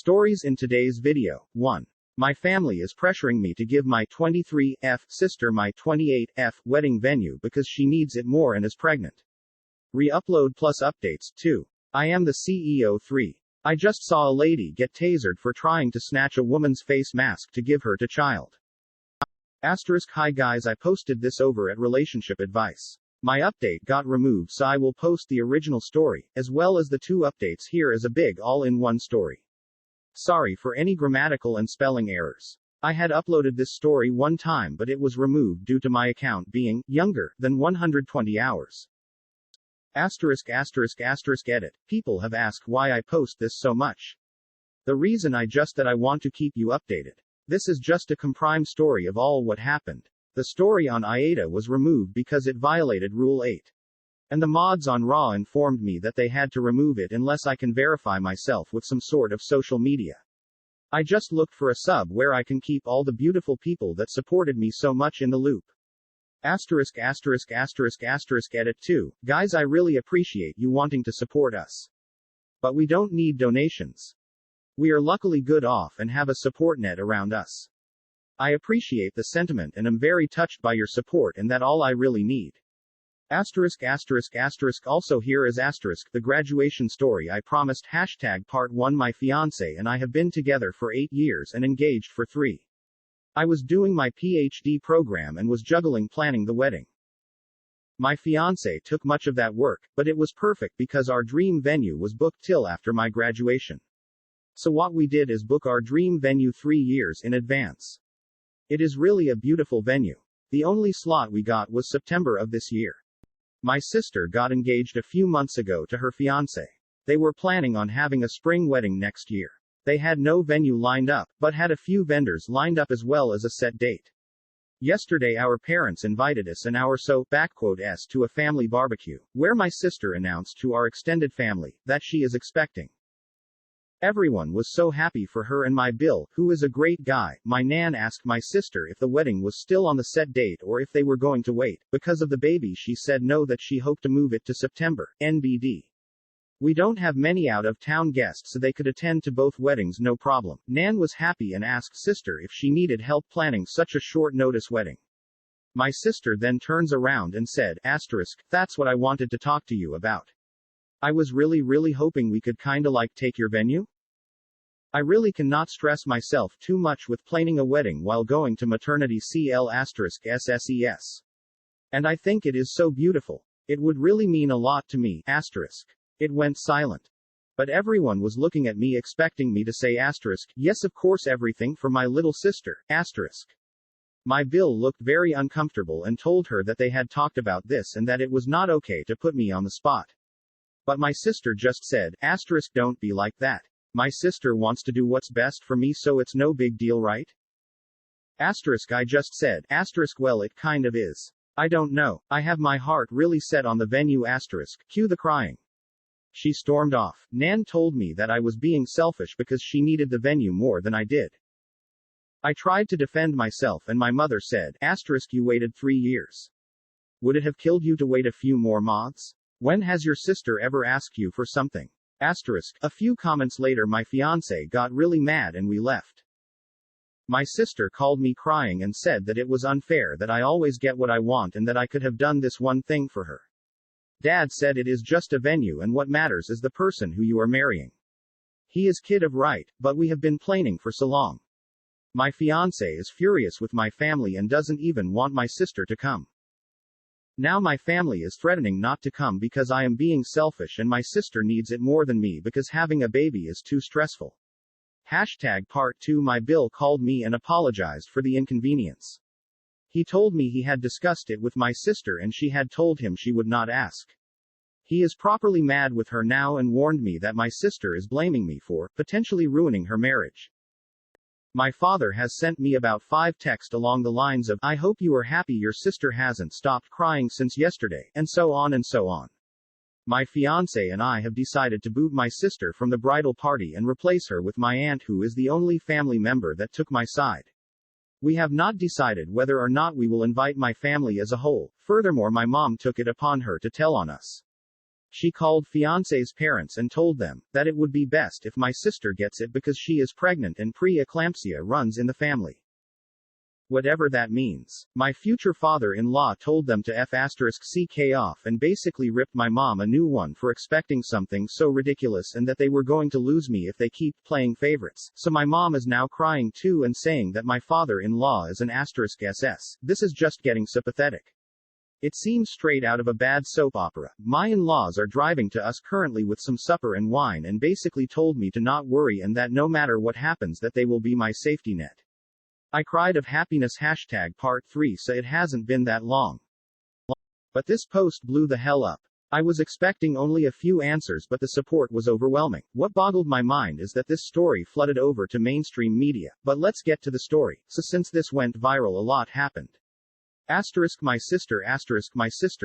Stories in today's video. 1. My family is pressuring me to give my 23F sister my 28F wedding venue because she needs it more and is pregnant. Re-upload plus updates. 2. I am the CEO. 3. I just saw a lady get tasered for trying to snatch a woman's face mask to give her to child. Asterisk. Hi guys, I posted this over at Relationship Advice. My update got removed, so I will post the original story, as well as the 2 updates here as a big all-in-one story. Sorry for any grammatical and spelling errors. I had uploaded this story one time, but it was removed due to my account being younger than 120 hours. Asterisk. Edit. People have asked why I post this so much. The reason that I want to keep you updated. This is just a comprime story of all what happened. The story on IATA was removed because it violated Rule 8. And the mods on Raw informed me that they had to remove it unless I can verify myself with some sort of social media. I just looked for a sub where I can keep all the beautiful people that supported me so much in the loop. Asterisk. Edit. 2. Guys, I really appreciate you wanting to support us. But we don't need donations. We are luckily good off and have a support net around us. I appreciate the sentiment and am very touched by your support, and that all I really need. Asterisk. Also here is asterisk the graduation story I promised. Part 1. My fiancé and I have been together for 8 years and engaged for 3. I was doing my PhD program and was juggling planning the wedding. My fiancé took much of that work, but it was perfect because our dream venue was booked till after my graduation. So what we did is book our dream venue 3 years in advance. It is really a beautiful venue. The only slot we got was September of this year. My sister got engaged a few months ago to her fiancé. They were planning on having a spring wedding next year. They had no venue lined up, but had a few vendors lined up as well as a set date. Yesterday our parents invited us and our s to a family barbecue, where my sister announced to our extended family that she is expecting. Everyone was so happy for her, and my Bill, who is a great guy, my nan, asked my sister if the wedding was still on the set date or if they were going to wait. Because of the baby she said no, that she hoped to move it to September, NBD. We don't have many out-of-town guests so they could attend to both weddings no problem. Nan was happy and asked sister if she needed help planning such a short notice wedding. My sister then turns around and said, that's what I wanted to talk to you about. I was really hoping we could kinda take your venue. I really cannot stress myself too much with planning a wedding while going to maternity /SSES. And I think it is so beautiful. It would really mean a lot to me. It went silent. But everyone was looking at me expecting me to say yes of course everything for my little sister. My Bill looked very uncomfortable and told her that they had talked about this and that it was not okay to put me on the spot. But my sister just said, don't be like that. My sister wants to do what's best for me, so it's no big deal, right? I just said, well, it kind of is. I don't know. I have my heart really set on the venue. Cue the crying. She stormed off. Nan told me that I was being selfish because she needed the venue more than I did. I tried to defend myself and my mother said, you waited 3 years. Would it have killed you to wait a few more months? When has your sister ever asked you for something? A few comments later my fiancé got really mad and we left. My sister called me crying and said that it was unfair that I always get what I want and that I could have done this one thing for her. Dad said it is just a venue and what matters is the person who you are marrying. He is kid of right, but we have been planning for so long. My fiancé is furious with my family and doesn't even want my sister to come. Now my family is threatening not to come because I am being selfish and my sister needs it more than me because having a baby is too stressful. Part 2. My Bill called me and apologized for the inconvenience. He told me he had discussed it with my sister and she had told him she would not ask. He is properly mad with her now and warned me that my sister is blaming me for potentially ruining her marriage. My father has sent me about 5 texts along the lines of, I hope you are happy your sister hasn't stopped crying since yesterday, and so on and so on. My fiancé and I have decided to boot my sister from the bridal party and replace her with my aunt, who is the only family member that took my side. We have not decided whether or not we will invite my family as a whole. Furthermore, my mom took it upon her to tell on us. She called fiancé's parents and told them that it would be best if my sister gets it because she is pregnant and pre-eclampsia runs in the family. Whatever that means. My future father-in-law told them to f*ck off and basically ripped my mom a new one for expecting something so ridiculous and that they were going to lose me if they keep playing favorites. So my mom is now crying too and saying that my father-in-law is an *SS. This is just getting so pathetic. It seems straight out of a bad soap opera. My in-laws are driving to us currently with some supper and wine and basically told me to not worry and that no matter what happens that they will be my safety net. I cried of happiness. Part 3. So it hasn't been that long. But this post blew the hell up. I was expecting only a few answers but the support was overwhelming. What boggled my mind is that this story flooded over to mainstream media. But let's get to the story. So since this went viral, a lot happened. My sister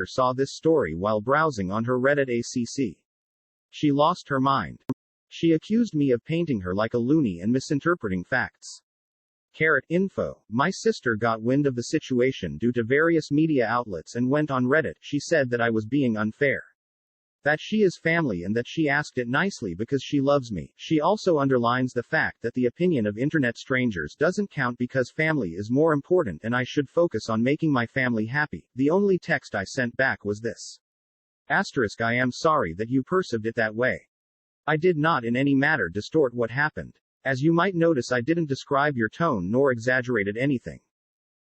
saw this story while browsing on her Reddit ACC. She lost her mind. She accused me of painting her like a loony and misinterpreting facts. Info. My sister got wind of the situation due to various media outlets and went on Reddit. She said that I was being unfair. That she is family and that she asked it nicely because she loves me. She also underlines the fact that the opinion of internet strangers doesn't count because family is more important and I should focus on making my family happy. The only text I sent back was this. I am sorry that you perceived it that way. I did not in any matter distort what happened. As you might notice, I didn't describe your tone nor exaggerated anything.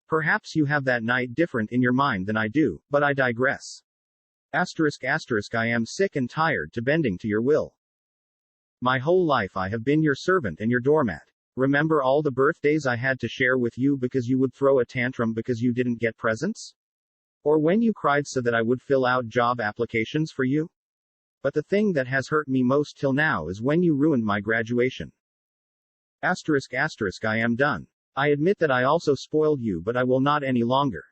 Perhaps you have that night different in your mind than I do, but I digress. I am sick and tired to bending to your will. My whole life I have been your servant and your doormat. Remember all the birthdays I had to share with you because you would throw a tantrum because you didn't get presents? Or when you cried so that I would fill out job applications for you? But the thing that has hurt me most till now is when you ruined my graduation. I am done. I admit that I also spoiled you, but I will not any longer.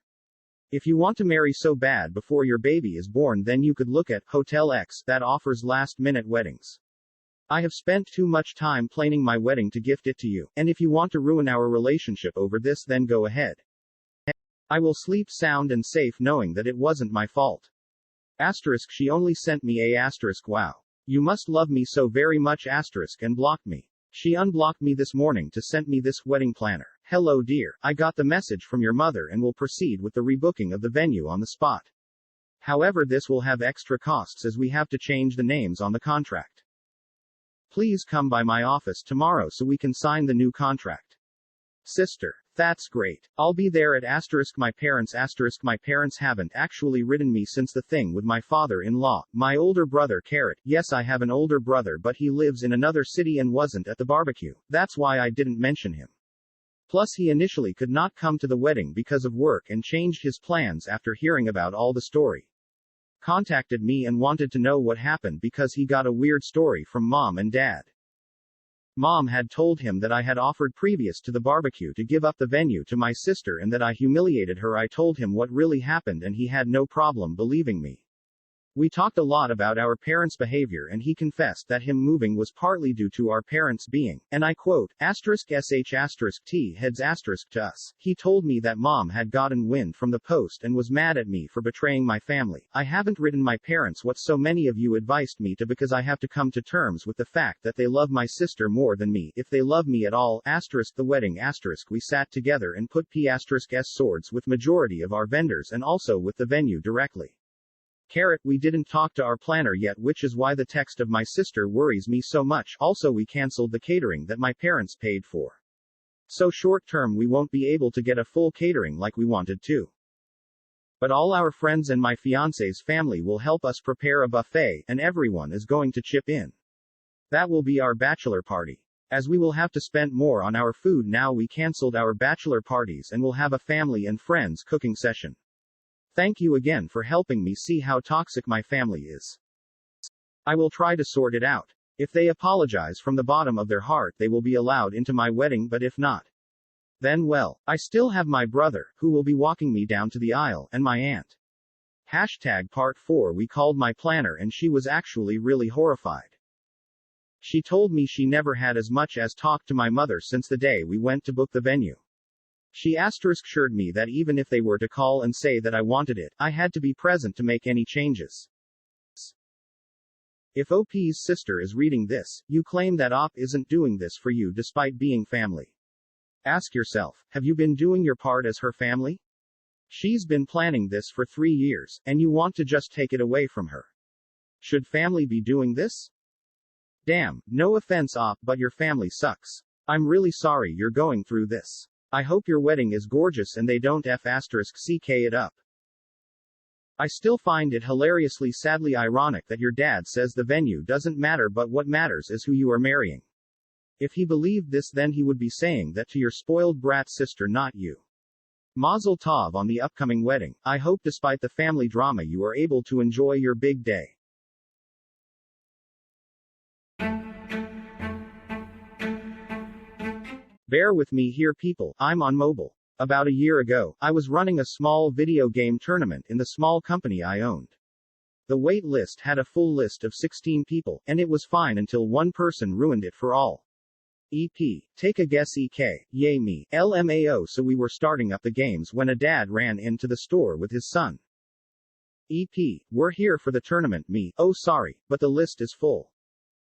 If you want to marry so bad before your baby is born, then you could look at Hotel X that offers last-minute weddings. I have spent too much time planning my wedding to gift it to you, and if you want to ruin our relationship over this, then go ahead. I will sleep sound and safe knowing that it wasn't my fault. She only sent me a wow. You must love me so very much and blocked me. She unblocked me this morning to send me this wedding planner. Hello dear, I got the message from your mother and will proceed with the rebooking of the venue on the spot. However, this will have extra costs as we have to change the names on the contract. Please come by my office tomorrow so we can sign the new contract. Sister. That's great. I'll be there at my parents. My parents haven't actually written me since the thing with my father-in-law. My older brother. Yes, I have an older brother, but he lives in another city and wasn't at the barbecue. That's why I didn't mention him. Plus he initially could not come to the wedding because of work and changed his plans after hearing about all the story. Contacted me and wanted to know what happened because he got a weird story from mom and dad. Mom had told him that I had offered previous to the barbecue to give up the venue to my sister and that I humiliated her. I told him what really happened and he had no problem believing me. We talked a lot about our parents' behavior and he confessed that him moving was partly due to our parents being, and I quote, *sh*t heads* to us. He told me that mom had gotten wind from the post and was mad at me for betraying my family. I haven't written my parents what so many of you advised me to because I have to come to terms with the fact that they love my sister more than me, if they love me at all. The wedding we sat together and put p*s swords with majority of our vendors and also with the venue directly. We didn't talk to our planner yet, which is why the text of my sister worries me so much. Also, we cancelled the catering that my parents paid for. So short term we won't be able to get a full catering like we wanted to. But all our friends and my fiance's family will help us prepare a buffet, and everyone is going to chip in. That will be our bachelor party. As we will have to spend more on our food now, we cancelled our bachelor parties and will have a family and friends cooking session. Thank you again for helping me see how toxic my family is. I will try to sort it out. If they apologize from the bottom of their heart, they will be allowed into my wedding, but if not, then well, I still have my brother, who will be walking me down to the aisle, and my aunt. Part 4. We called my planner and she was actually really horrified. She told me she never had as much as talked to my mother since the day we went to book the venue. She assured me that even if they were to call and say that I wanted it, I had to be present to make any changes. If OP's sister is reading this, you claim that OP isn't doing this for you despite being family. Ask yourself, have you been doing your part as her family? She's been planning this for 3 years, and you want to just take it away from her. Should family be doing this? Damn, no offense OP, but your family sucks. I'm really sorry you're going through this. I hope your wedding is gorgeous and they don't *ck it up. I still find it hilariously sadly ironic that your dad says the venue doesn't matter but what matters is who you are marrying. If he believed this then he would be saying that to your spoiled brat sister not you. Mazel tov on the upcoming wedding. I hope despite the family drama you are able to enjoy your big day. Bear with me here people, I'm on mobile. About a year ago, I was running a small video game tournament in the small company I owned. The wait list had a full list of 16 people, and it was fine until one person ruined it for all. EP, take a guess EK, yay me, LMAO. So we were starting up the games when a dad ran into the store with his son. EP, we're here for the tournament. Me, oh sorry, but the list is full.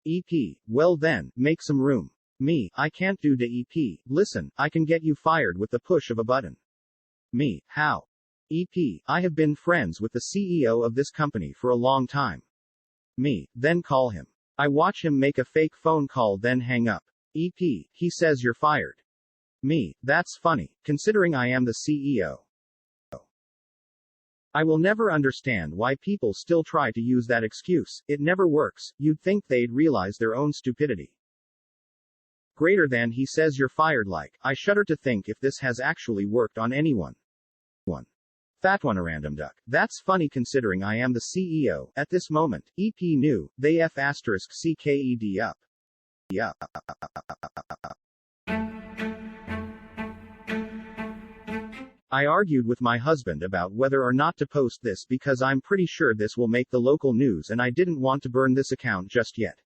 EP, well then, make some room. Me, I can't do the EP, listen, I can get you fired with the push of a button. Me, how? EP, I have been friends with the CEO of this company for a long time. Me, then call him. I watch him make a fake phone call then hang up. EP, he says you're fired. Me, that's funny, considering I am the CEO. I will never understand why people still try to use that excuse, it never works, you'd think they'd realize their own stupidity. Greater than he says you're fired like, I shudder to think if this has actually worked on anyone. 1. That one a random duck. That's funny considering I am the CEO, at this moment, EP knew, they *CKED up. Yeah. I argued with my husband about whether or not to post this because I'm pretty sure this will make the local news and I didn't want to burn this account just yet.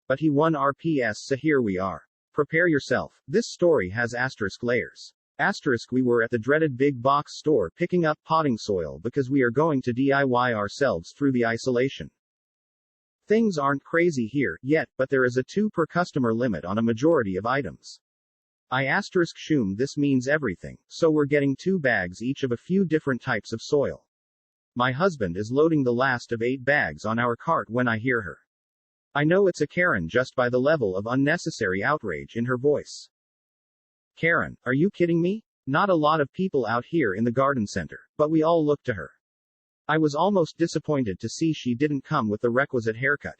But he won RPS so here we are. Prepare yourself, this story has asterisk layers. Asterisk we were at the dreaded big box store picking up potting soil because we are going to DIY ourselves through the isolation. Things aren't crazy here yet, but there is a 2 per customer limit on a majority of items. I asterisk assume this means everything, so we're getting 2 bags each of a few different types of soil. My husband is loading the last of 8 bags on our cart when I hear her. I know it's a Karen just by the level of unnecessary outrage in her voice. Karen, are you kidding me? Not a lot of people out here in the garden center, but we all look to her. I was almost disappointed to see she didn't come with the requisite haircut.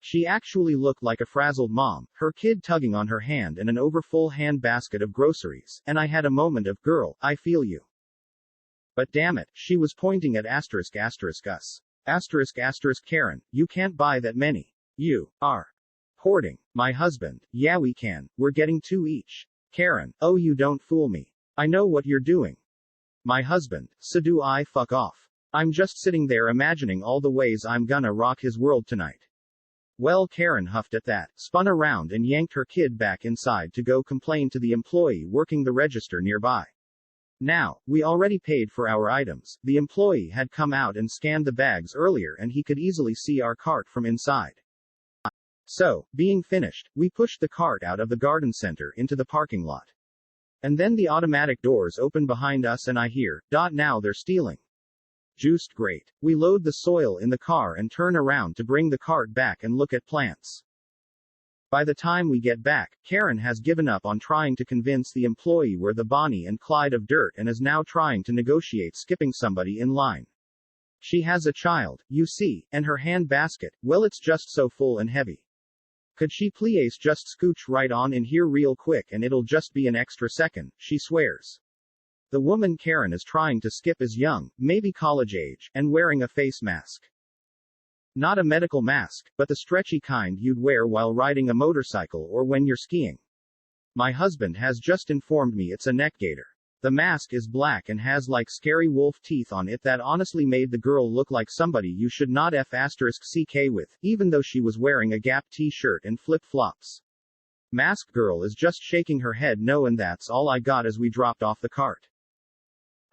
She actually looked like a frazzled mom, her kid tugging on her hand and an overfull hand basket of groceries, and I had a moment of, girl, I feel you. But damn it, she was pointing at **us. Karen, you can't buy that many. You are hoarding. My husband, yeah we can, we're getting 2 each. Karen, oh you don't fool me. I know what you're doing. My husband, so do I, fuck off. I'm just sitting there imagining all the ways I'm gonna rock his world tonight. Well Karen huffed at that, spun around and yanked her kid back inside to go complain to the employee working the register nearby. Now, we already paid for our items, the employee had come out and scanned the bags earlier and he could easily see our cart from inside. So, being finished, we pushed the cart out of the garden center into the parking lot. And then the automatic doors open behind us and I hear, now they're stealing. Juiced great. We load the soil in the car and turn around to bring the cart back and look at plants. By the time we get back, Karen has given up on trying to convince the employee we're the Bonnie and Clyde of dirt and is now trying to negotiate skipping somebody in line. She has a child, you see, and her hand basket, well it's just so full and heavy. Could she please just scooch right on in here real quick and it'll just be an extra second, she swears. The woman Karen is trying to skip is young, maybe college age, and wearing a face mask. Not a medical mask, but the stretchy kind you'd wear while riding a motorcycle or when you're skiing. My husband has just informed me it's a neck gaiter. The mask is black and has like scary wolf teeth on it that honestly made the girl look like somebody you should not *ck with, even though she was wearing a Gap t-shirt and flip-flops. Mask girl is just shaking her head no and that's all I got as we dropped off the cart.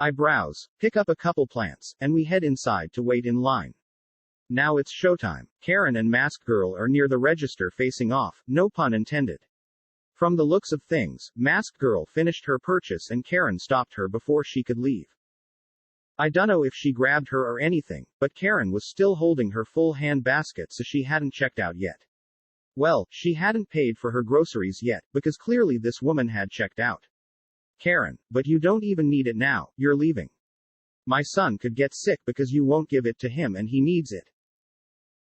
I browse, pick up a couple plants, and we head inside to wait in line. Now it's showtime. Karen and Mask Girl are near the register facing off, no pun intended. From the looks of things, Mask Girl finished her purchase and Karen stopped her before she could leave. I dunno if she grabbed her or anything, but Karen was still holding her full hand basket, so she hadn't checked out yet. Well, she hadn't paid for her groceries yet, because clearly this woman had checked out. Karen, but you don't even need it now, you're leaving. My son could get sick because you won't give it to him and he needs it.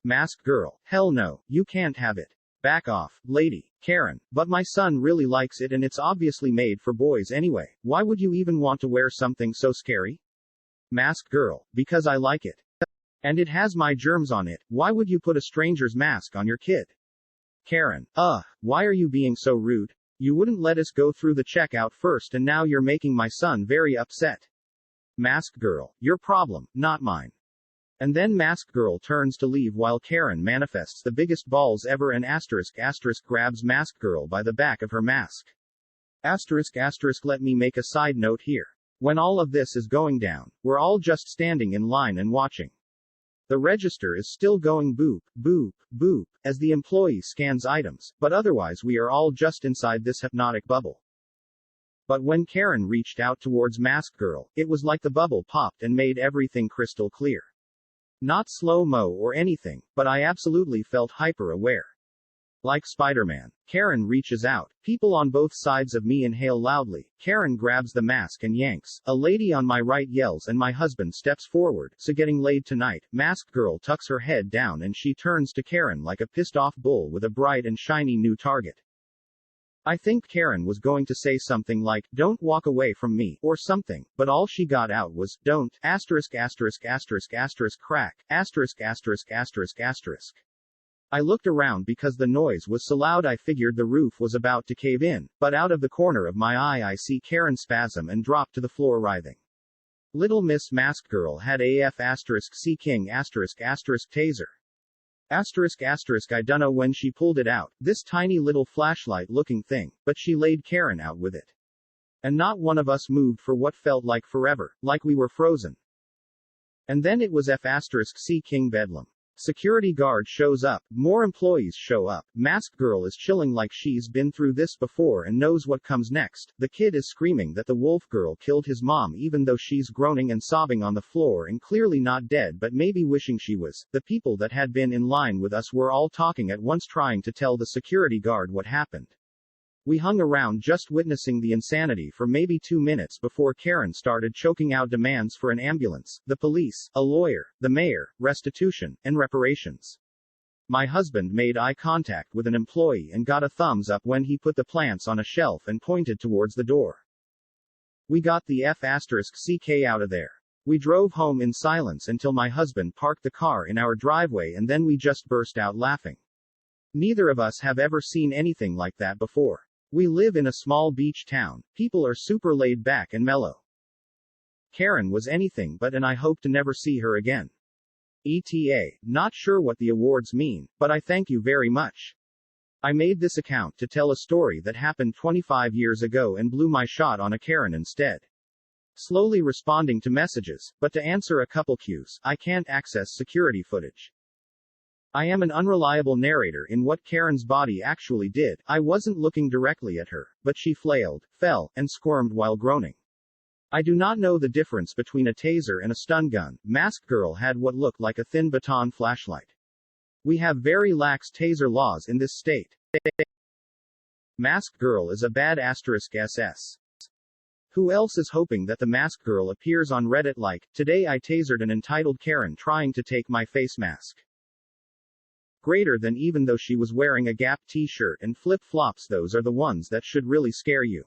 Mask Girl, hell no, you can't have it. Back off, lady. Karen, but my son really likes it and it's obviously made for boys anyway, why would you even want to wear something so scary? Mask Girl, because I like it. And it has my germs on it, why would you put a stranger's mask on your kid? Karen, why are you being so rude? You wouldn't let us go through the checkout first and now you're making my son very upset. Mask Girl, your problem, not mine. And then Mask Girl turns to leave while Karen manifests the biggest balls ever and grabs Mask Girl by the back of her mask. Let me make a side note here. When all of this is going down, we're all just standing in line and watching. The register is still going boop, boop, boop, as the employee scans items, but otherwise we are all just inside this hypnotic bubble. But when Karen reached out towards Mask Girl, it was like the bubble popped and made everything crystal clear. Not slow-mo or anything, but I absolutely felt hyper-aware. Like Spider-Man. Karen reaches out. People on both sides of me inhale loudly. Karen grabs the mask and yanks. A lady on my right yells and my husband steps forward. So getting laid tonight. Mask Girl tucks her head down and she turns to Karen like a pissed-off bull with a bright and shiny new target. I think Karen was going to say something like, don't walk away from me, or something, but all she got out was, don't, crack, I looked around because the noise was so loud I figured the roof was about to cave in, but out of the corner of my eye I see Karen spasm and drop to the floor writhing. Little Miss Mask Girl had C King taser. I dunno when she pulled it out, this tiny little flashlight looking thing, but she laid Karen out with it. And not one of us moved for what felt like forever, like we were frozen. And then it was C King bedlam. Security guard shows up, more employees show up, Mask Girl is chilling like she's been through this before and knows what comes next. The kid is screaming that the wolf girl killed his mom even though she's groaning and sobbing on the floor and clearly not dead but maybe wishing she was. The people that had been in line with us were all talking at once trying to tell the security guard what happened. We hung around just witnessing the insanity for maybe 2 minutes before Karen started choking out demands for an ambulance, the police, a lawyer, the mayor, restitution, and reparations. My husband made eye contact with an employee and got a thumbs up when he put the plants on a shelf and pointed towards the door. We got the CK out of there. We drove home in silence until my husband parked the car in our driveway and then we just burst out laughing. Neither of us have ever seen anything like that before. We live in a small beach town. People are super laid back and mellow. Karen was anything but and I hope to never see her again. ETA, not sure what the awards mean, but I thank you very much. I made this account to tell a story that happened 25 years ago and blew my shot on a Karen instead. Slowly responding to messages, but to answer a couple cues, I can't access security footage. I am an unreliable narrator in what Karen's body actually did. I wasn't looking directly at her, but she flailed, fell, and squirmed while groaning. I do not know the difference between a taser and a stun gun. Mask Girl had what looked like a thin baton flashlight. We have very lax taser laws in this state. Mask Girl is a bad *SS. Who else is hoping that the Mask Girl appears on Reddit like, today I tasered an entitled Karen trying to take my face mask. Greater than even though she was wearing a Gap t-shirt and flip-flops, those are the ones that should really scare you.